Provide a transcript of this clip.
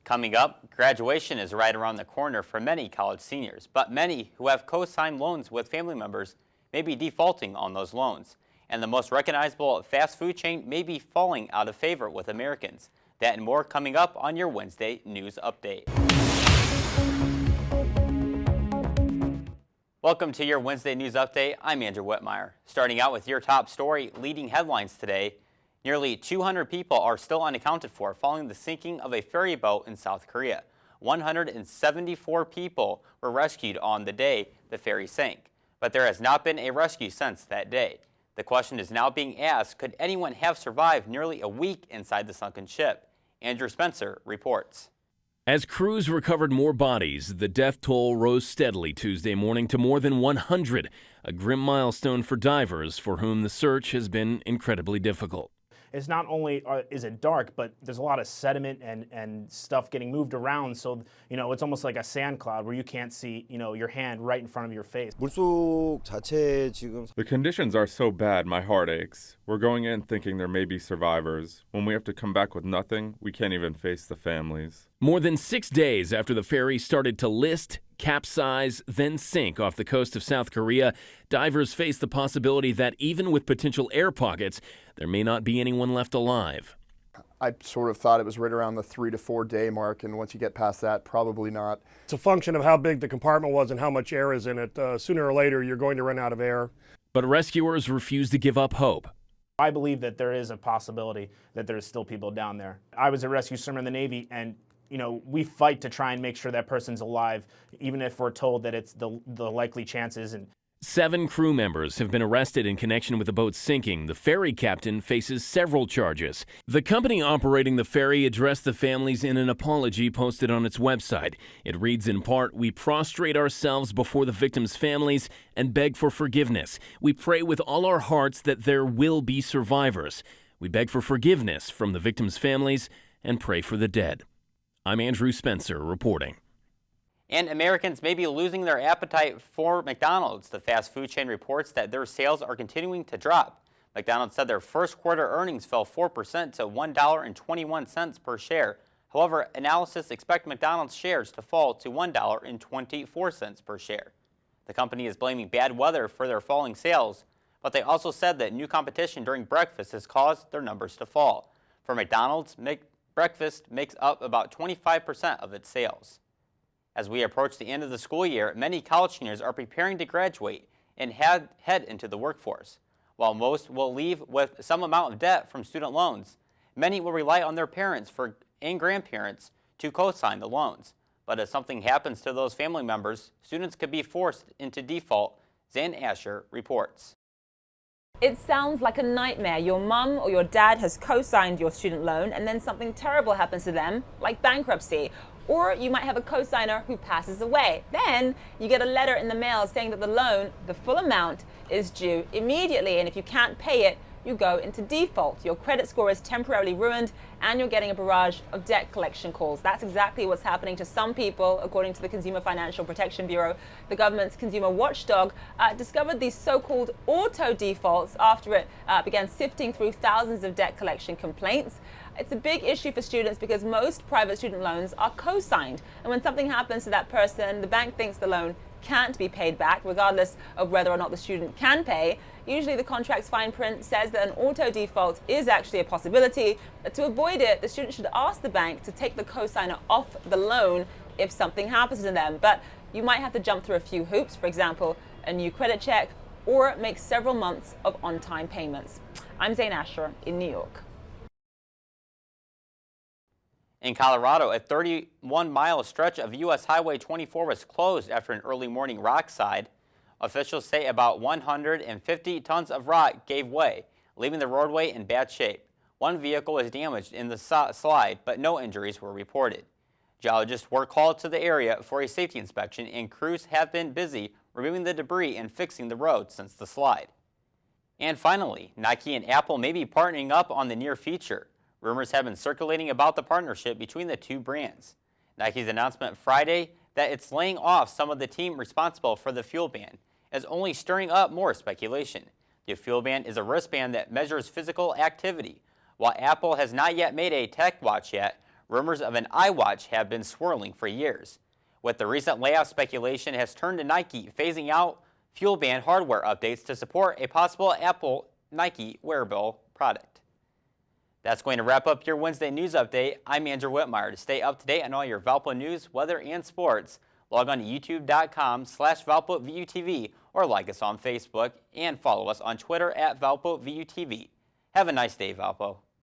Coming up, graduation is right around the corner for many college seniors, but many who have co-signed loans with family members may be defaulting on those loans. And the most recognizable fast food chain may be falling out of favor with Americans. That and more coming up on your Wednesday News Update. Welcome to your Wednesday News Update. I'm Andrew Whitmyer. Starting out with your top story, leading headlines today. Nearly 200 people are still unaccounted for following the sinking of a ferry boat in South Korea. 174 people were rescued on the day the ferry sank, but there has not been a rescue since that day. The question is now being asked, could anyone have survived nearly a week inside the sunken ship? Andrew Spencer reports. As crews recovered more bodies, the death toll rose steadily Tuesday morning to more than 100, a grim milestone for divers for whom the search has been incredibly difficult. It's not only is it dark, but there's a lot of sediment and stuff getting moved around. So, it's almost like a sand cloud where you can't see, your hand right in front of your face. 물속 자체 지금 The conditions are so bad, my heart aches. We're going in thinking there may be survivors. When we have to come back with nothing, we can't even face the families. More than 6 days after the ferry started to list, capsize, then sink off the coast of South Korea, divers face the possibility that even with potential air pockets, there may not be anyone left alive. I sort of thought it was right around the 3 to 4 day mark, and once you get past that, probably not. It's a function of how big the compartment was and how much air is in it. Sooner or later, you're going to run out of air. But rescuers refuse to give up hope. I believe that there is a possibility that there's still people down there. I was a rescue swimmer in the Navy, and we fight to try and make sure that person's alive, even if we're told that it's the likely chances. And 7 crew members have been arrested in connection with the boat sinking. The ferry captain faces several charges. The company operating the ferry addressed the families in an apology posted on its website. It reads in part, "We prostrate ourselves before the victims' families and beg for forgiveness. We pray with all our hearts that there will be survivors. We beg for forgiveness from the victims' families and pray for the dead." I'm Andrew Spencer reporting. And Americans may be losing their appetite for McDonald's. The fast food chain reports that their sales are continuing to drop. McDonald's said their first quarter earnings fell 4% to $1.21 per share. However, analysts expect McDonald's shares to fall to $1.24 per share. The company is blaming bad weather for their falling sales, but they also said that new competition during breakfast has caused their numbers to fall. For McDonald's, breakfast makes up about 25% of its sales. As we approach the end of the school year, many college seniors are preparing to graduate and head into the workforce. While most will leave with some amount of debt from student loans, many will rely on their parents and grandparents to co-sign the loans. But if something happens to those family members, students could be forced into default. Zan Asher reports. It sounds like a nightmare. Your mum or your dad has co-signed your student loan and then something terrible happens to them, like bankruptcy. Or you might have a co-signer who passes away. Then you get a letter in the mail saying that the loan, the full amount, is due immediately. And if you can't pay it, you go into default. Your credit score is temporarily ruined and you're getting a barrage of debt collection calls. That's exactly what's happening to some people, according to the Consumer Financial Protection Bureau. The government's consumer watchdog discovered these so-called auto defaults after it began sifting through thousands of debt collection complaints. It's a big issue for students because most private student loans are co-signed. And when something happens to that person, the bank thinks the loan can't be paid back, regardless of whether or not the student can pay. Usually the contract's fine print says that an auto default is actually a possibility. But to avoid it, the student should ask the bank to take the co-signer off the loan if something happens to them. But you might have to jump through a few hoops, for example, a new credit check, or make several months of on-time payments. I'm Zane Asher in New York. In Colorado, a 31-mile stretch of U.S. Highway 24 was closed after an early morning rock slide. Officials say about 150 tons of rock gave way, leaving the roadway in bad shape. One vehicle was damaged in the slide, but no injuries were reported. Geologists were called to the area for a safety inspection, and crews have been busy removing the debris and fixing the road since the slide. And finally, Nike and Apple may be partnering up on the near future. Rumors have been circulating about the partnership between the two brands. Nike's announcement Friday that it's laying off some of the team responsible for the Fuel Band is only stirring up more speculation. The Fuel Band is a wristband that measures physical activity. While Apple has not yet made a tech watch yet, rumors of an iWatch have been swirling for years. With the recent layoff, speculation has turned to Nike phasing out fuel band hardware updates to support a possible Apple Nike wearable product. That's going to wrap up your Wednesday news update. I'm Andrew Whitmyer. To stay up to date on all your Valpo news, weather, and sports, log on to youtube.com/ValpoVUTV or like us on Facebook and follow us on Twitter @ValpoVUTV. Have a nice day, Valpo.